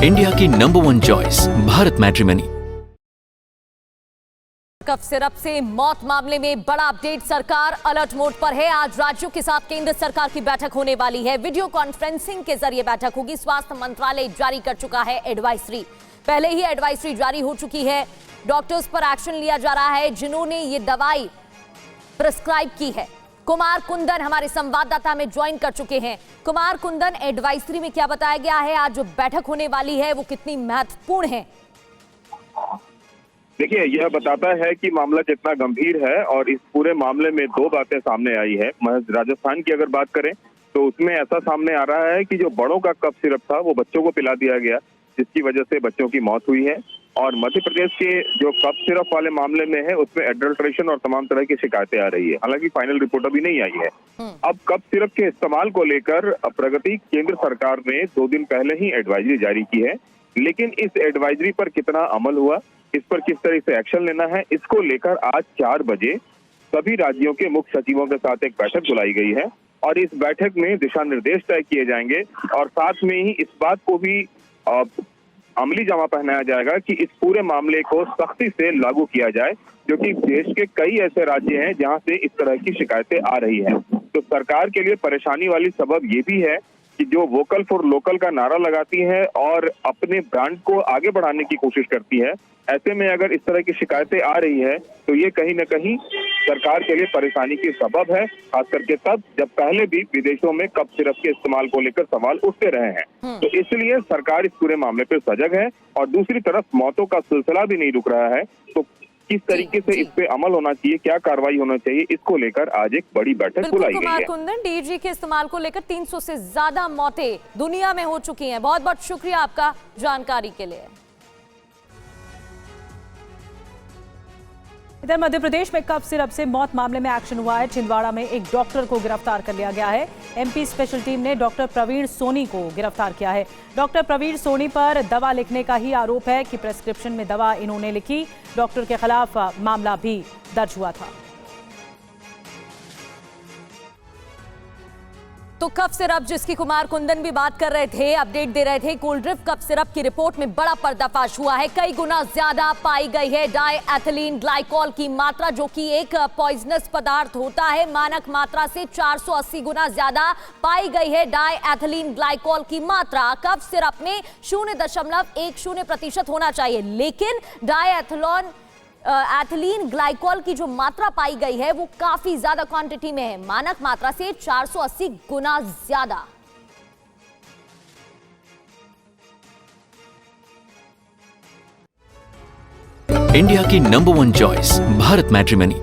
India की #1 choice Bharat Matrimony. Cough syrup से मौत मामले में बड़ा अपडेट, सरकार अलर्ट मोड पर है। आज राज्यों के साथ केंद्र सरकार की बैठक होने वाली है। वीडियो कॉन्फ्रेंसिंग के जरिए बैठक होगी। स्वास्थ्य मंत्रालय जारी कर चुका है एडवाइजरी। पहले ही एडवाइजरी जारी हो चुकी है। डॉक्टर्स पर एक्शन लिया जा रहा है जिन्होंने ये दवाई प्रिस्क्राइब की है। कुमार कुंदन हमारे संवाददाता में ज्वाइन कर चुके हैं। कुमार कुंदन, एडवाइजरी में क्या बताया गया है? आज जो बैठक होने वाली है वो कितनी महत्वपूर्ण है? देखिए, यह बताता है कि मामला कितना गंभीर है और इस पूरे मामले में दो बातें सामने आई है। राजस्थान की अगर बात करें तो उसमें ऐसा सामने आ रहा है कि जो बड़ों का कफ सिरप था वो बच्चों को पिला दिया गया, जिसकी वजह से बच्चों की मौत हुई है। और मध्य प्रदेश के जो कफ सिरप वाले मामले में है उसमें एडल्ट्रेशन और तमाम तरह की शिकायतें आ रही है। हालांकि फाइनल रिपोर्ट अभी नहीं आई है। अब कफ सिरप के इस्तेमाल को लेकर प्रगति केंद्र सरकार ने 2 दिन पहले ही एडवाइजरी जारी की है, लेकिन इस एडवाइजरी पर कितना अमल हुआ, इस पर किस तरह से एक्शन लेना है, इसको लेकर आज 4 बजे सभी राज्यों के मुख्य सचिवों के साथ एक बैठक बुलाई गई है और इस बैठक में दिशा निर्देश तय किए जाएंगे और साथ में ही इस बात को भी अमली जामा पहनाया जाएगा कि इस पूरे मामले को सख्ती से लागू किया जाए, क्योंकि देश के कई ऐसे राज्य हैं जहां से इस तरह की शिकायतें आ रही हैं। तो सरकार के लिए परेशानी वाली सबब ये भी है कि जो वोकल फॉर लोकल का नारा लगाती है और अपने ब्रांड को आगे बढ़ाने की कोशिश करती है, ऐसे में अगर इस तरह की शिकायतें आ रही है तो ये कहीं न कहीं सरकार के लिए परेशानी की सबब है, खास करके तब जब पहले भी विदेशों में कफ सिरप के इस्तेमाल को लेकर सवाल उठते रहे हैं। तो इसलिए सरकार इस पूरे मामले पर सजग है और दूसरी तरफ मौतों का सिलसिला भी नहीं रुक रहा है। तो किस तरीके से इस पे अमल होना चाहिए, क्या कार्रवाई होना चाहिए, इसको लेकर आज एक बड़ी बैठक बुलाई गई है। कुमार कुंदन, डीजी के इस्तेमाल को लेकर 300 से ज्यादा मौतें दुनिया में हो चुकी हैं। बहुत बहुत शुक्रिया आपका जानकारी के लिए। इधर मध्य प्रदेश में कफ सिरप से मौत मामले में एक्शन हुआ है। छिंदवाड़ा में एक डॉक्टर को गिरफ्तार कर लिया गया है। एमपी स्पेशल टीम ने डॉक्टर प्रवीण सोनी को गिरफ्तार किया है। डॉक्टर प्रवीण सोनी पर दवा लिखने का ही आरोप है कि प्रेस्क्रिप्शन में दवा इन्होंने लिखी। डॉक्टर के खिलाफ मामला भी दर्ज हुआ था। तो कफ सिरप जिसकी कुमार कुंदन भी बात कर रहे थे, अपडेट दे रहे थे, कोल्ड ड्रिफ्ट कफ सिरप की रिपोर्ट में बड़ा पर्दाफाश हुआ है। कई गुना ज्यादा पाई गई है डाई एथिलीन ग्लाइकॉल की मात्रा, जो कि एक पॉइजनस पदार्थ होता है। मानक मात्रा से 480 गुना ज्यादा पाई गई है डाई एथिलीन ग्लाइकॉल की मात्रा। कफ सिरप में 0.10% होना चाहिए, लेकिन डाई एथिलीन ग्लाइकॉल की जो मात्रा पाई गई है वो काफी ज्यादा क्वांटिटी में है, मानक मात्रा से 480 गुना ज्यादा। इंडिया की #1 चॉइस भारत मैट्रिमनी।